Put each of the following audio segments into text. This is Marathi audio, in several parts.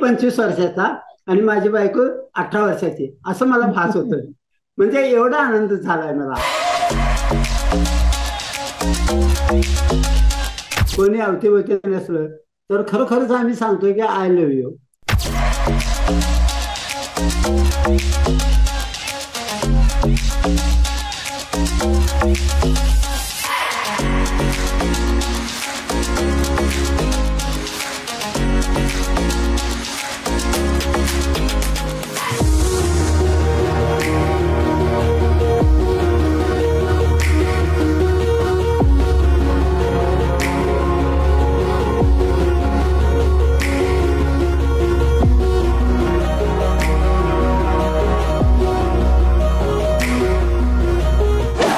25 वर्षाचा आणि माझी बायको 18 वर्षाची, असं मला भास होतं. म्हणजे एवढा आनंद झालाय मला. कोणी अवतीभोवती नसलं तर खरोखरच आम्ही सांगतोय की I love you.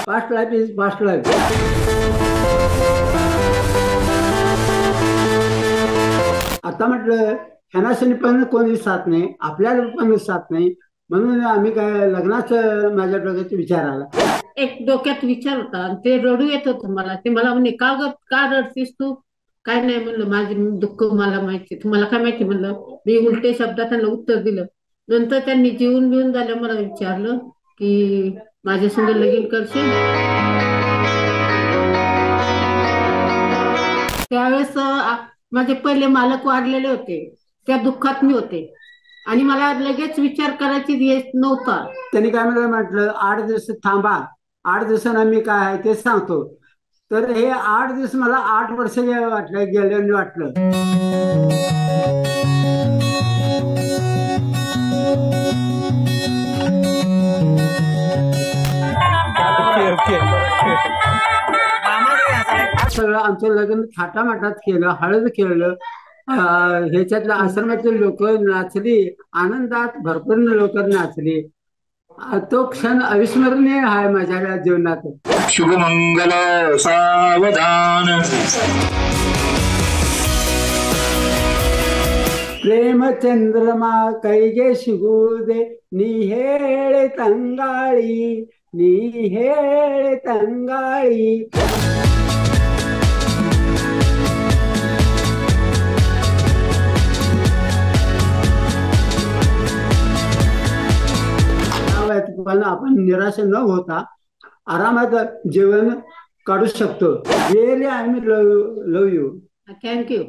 Past life is past life. आता म्हटलं ह्यानाशी पण कोणी साथ नाही, आपल्याला पण साथ नाही, म्हणून आम्ही काय लग्नाचं माझ्या डोक्यात विचार आला. एक डोक्यात विचार होता आणि ते रडू येत होतं मला. ते मला म्हणे का रडतीस तू? काय नाही म्हणलं, माझे दुःख मला माहिती, तुम्हाला काय माहिती म्हणलं. मी उलटे शब्दात त्यांना उत्तर दिलं. नंतर त्यांनी जीवन बिवून झालं मला विचारलं की माझ्या संग लगीन करशील. त्यावेळेस माझे पहिले मालक वारलेले होते, त्या दुःखात मी होते आणि मला लगेच विचार करायची येत नव्हता. त्यांनी काय मला म्हटलं 8 दिवस थांबा, 8 दिवसांना मी काय आहे ते सांगतो. तर हे 8 दिवस मला 8 वर्ष वाटलं, गेल्याने वाटलं. सगळं आमचं लग्न थाटामाटात केलं, हळद केलं. ह्याच्यातल्या आश्रमातील लोक नाचली, आनंदात भरपूर लोक नाचली. तो क्षण अविस्मरणीय आहे माझ्या जीवनात. शुभमंगल सावधान. प्रेम चंद्रमा कैगे शिगुदे, निहेळे तंगाळी, निहेळे तंगाळी. पण आपण निराश न होता आरामात जीवन काढू शकतो. Really I love you. Thank you.